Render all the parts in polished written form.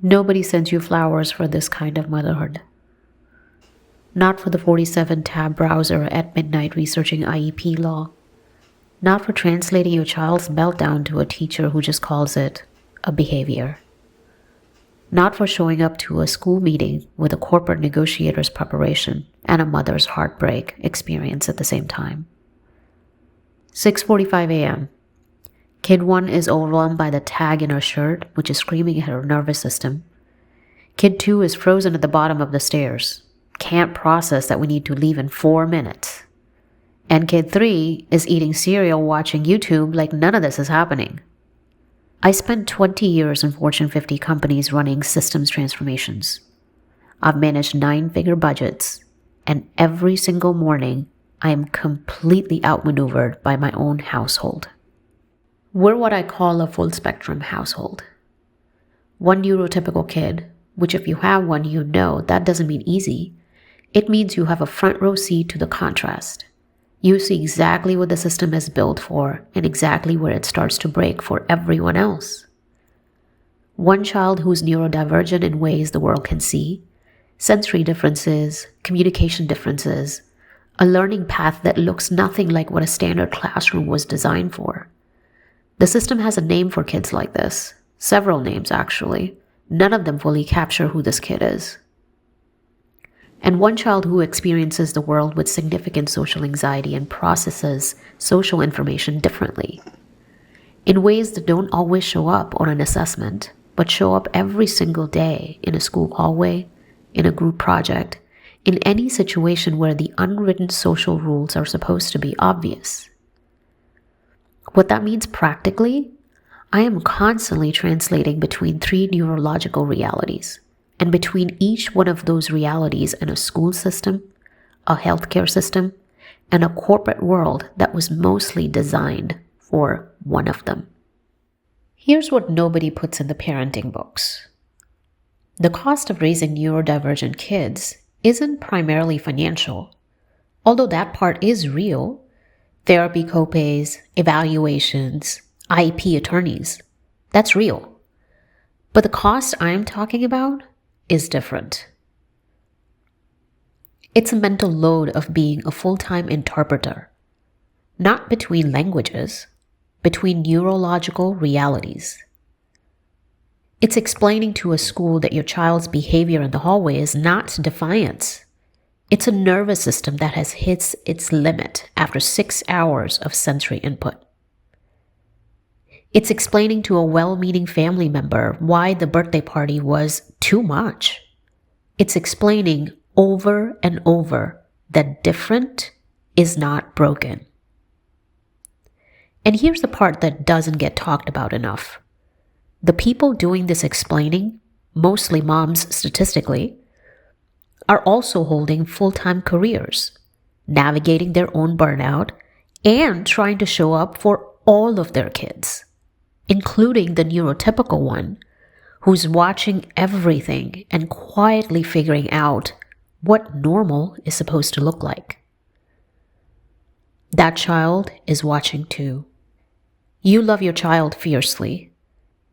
Nobody sends you flowers for this kind of motherhood. Not for the 47-tab browser at midnight researching IEP law. Not for translating your child's meltdown to a teacher who just calls it a behavior. Not for showing up to a school meeting with a corporate negotiator's preparation and a mother's heartbreak experience at the same time. 6:45 a.m. Kid 1 is overwhelmed by the tag in her shirt, which is screaming at her nervous system. Kid 2 is frozen at the bottom of the stairs. Can't process that we need to leave in 4 minutes. And Kid 3 is eating cereal watching YouTube like none of this is happening. I spent 20 years in Fortune 50 companies running systems transformations. I've managed 9-figure budgets, and every single morning I am completely outmaneuvered by my own household. We're what I call a full spectrum household. One neurotypical kid, which if you have one, you know that doesn't mean easy. It means you have a front row seat to the contrast. You see exactly what the system is built for and exactly where it starts to break for everyone else. One child who's neurodivergent in ways the world can see, sensory differences, communication differences, a learning path that looks nothing like what a standard classroom was designed for. The system has a name for kids like this, several names actually. None of them fully capture who this kid is. And one child who experiences the world with significant social anxiety and processes social information differently, in ways that don't always show up on an assessment, but show up every single day in a school hallway, in a group project, in any situation where the unwritten social rules are supposed to be obvious. What that means practically, I am constantly translating between 3 neurological realities, and between each one of those realities in a school system, a healthcare system, and a corporate world that was mostly designed for one of them. Here's what nobody puts in the parenting books. The cost of raising neurodivergent kids isn't primarily financial, although that part is real. Therapy copays, evaluations, IEP attorneys, that's real. But the cost I'm talking about is different. It's a mental load of being a full-time interpreter, not between languages, between neurological realities. It's explaining to a school that your child's behavior in the hallway is not defiance. It's a nervous system that has hit its limit after 6 hours of sensory input. It's explaining to a well-meaning family member why the birthday party was too much. It's explaining over and over that different is not broken. And here's the part that doesn't get talked about enough. The people doing this explaining, mostly moms statistically, are also holding full-time careers, navigating their own burnout, and trying to show up for all of their kids, including the neurotypical one, who's watching everything and quietly figuring out what normal is supposed to look like. That child is watching too. You love your child fiercely,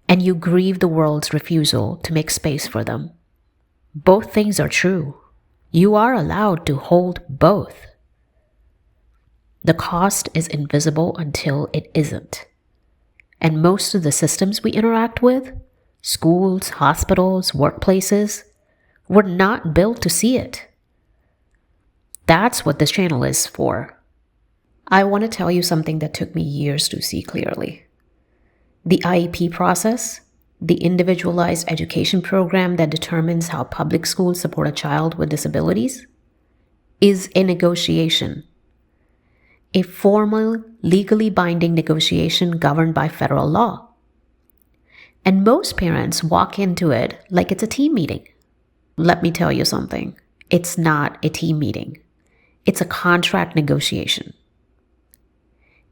and you grieve the world's refusal to make space for them. Both things are true. You are allowed to hold both. The cost is invisible until it isn't. And most of the systems we interact with, schools, hospitals, workplaces, were not built to see it. That's what this channel is for. I want to tell you something that took me years to see clearly. The IEP process, the individualized education program that determines how public schools support a child with disabilities, is a negotiation. A formal, legally binding negotiation governed by federal law. And most parents walk into it like it's a team meeting. Let me tell you something. It's not a team meeting. It's a contract negotiation.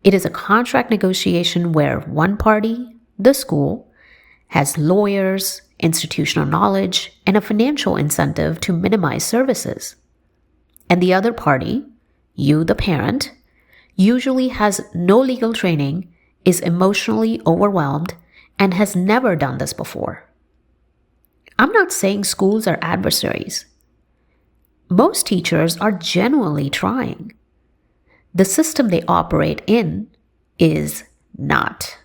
It is a contract negotiation where one party, the school, has lawyers, institutional knowledge, and a financial incentive to minimize services. And the other party, you the parent, usually has no legal training, is emotionally overwhelmed, and has never done this before. I'm not saying schools are adversaries. Most teachers are genuinely trying. The system they operate in is not.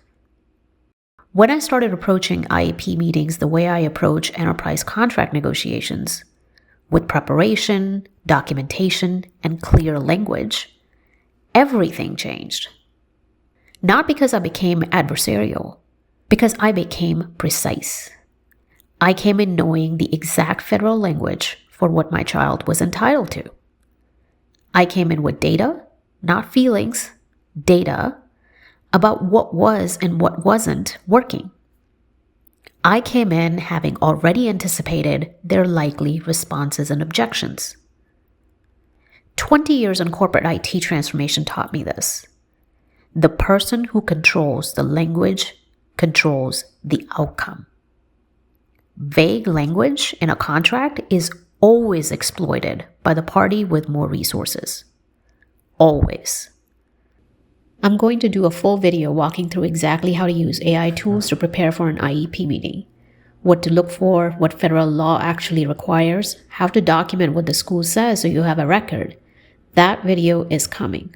When I started approaching IEP meetings the way I approach enterprise contract negotiations, with preparation, documentation, and clear language, everything changed. Not because I became adversarial, because I became precise. I came in knowing the exact federal language for what my child was entitled to. I came in with data, not feelings, data about what was and what wasn't working. I came in having already anticipated their likely responses and objections. 20 years in corporate IT transformation taught me this. The person who controls the language controls the outcome. Vague language in a contract is always exploited by the party with more resources. Always. I'm going to do a full video walking through exactly how to use AI tools to prepare for an IEP meeting, what to look for, what federal law actually requires, how to document what the school says so you have a record. That video is coming.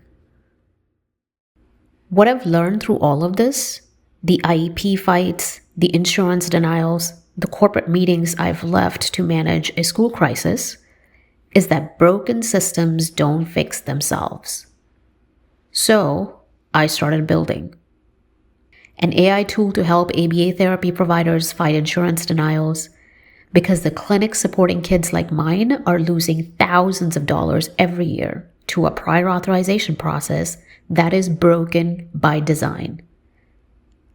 What I've learned through all of this, the IEP fights, the insurance denials, the corporate meetings I've left to manage a school crisis, is that broken systems don't fix themselves. So, I started building an AI tool to help ABA therapy providers fight insurance denials, because the clinics supporting kids like mine are losing thousands of dollars every year to a prior authorization process that is broken by design.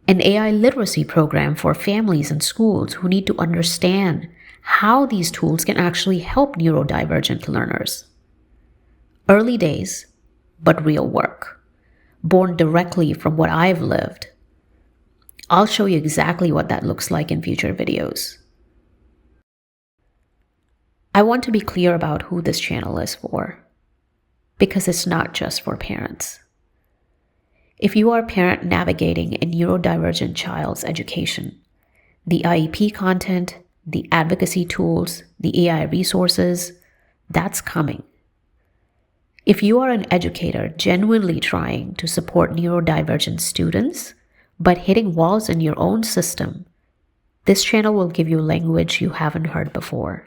An AI literacy program for families and schools who need to understand how these tools can actually help neurodivergent learners. Early days, but real work, born directly from what I've lived. I'll show you exactly what that looks like in future videos. I want to be clear about who this channel is for, because it's not just for parents. If you are a parent navigating a neurodivergent child's education, the IEP content, the advocacy tools, the AI resources, that's coming. If you are an educator genuinely trying to support neurodivergent students, but hitting walls in your own system, this channel will give you language you haven't heard before.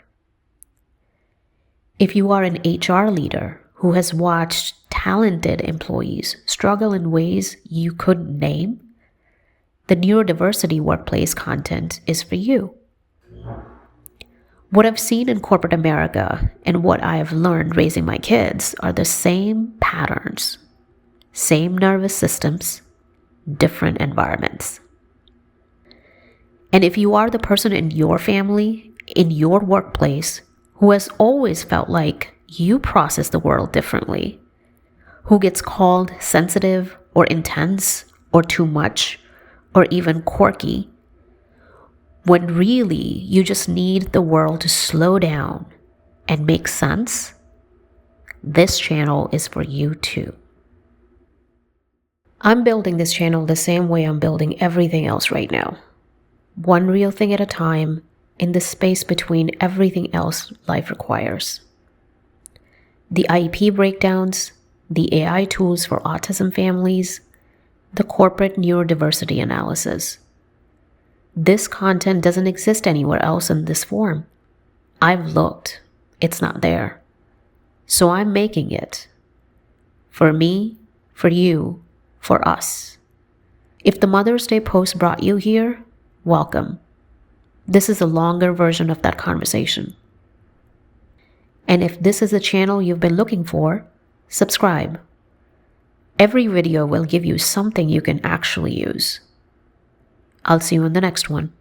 If you are an HR leader who has watched talented employees struggle in ways you couldn't name, the neurodiversity workplace content is for you. What I've seen in corporate America and what I have learned raising my kids are the same patterns, same nervous systems, different environments. And if you are the person in your family, in your workplace, who has always felt like you process the world differently, who gets called sensitive or intense or too much or even quirky, when really you just need the world to slow down and make sense, this channel is for you too. I'm building this channel the same way I'm building everything else right now. One real thing at a time, in the space between everything else life requires. The IEP breakdowns, the AI tools for autism families, the corporate neurodiversity analysis. This content doesn't exist anywhere else in this form. I've looked. It's not there. So I'm making it. For me, for you, for us. If the Mother's Day post brought you here, welcome. This is a longer version of that conversation. And if this is the channel you've been looking for, subscribe. Every video will give you something you can actually use. I'll see you in the next one.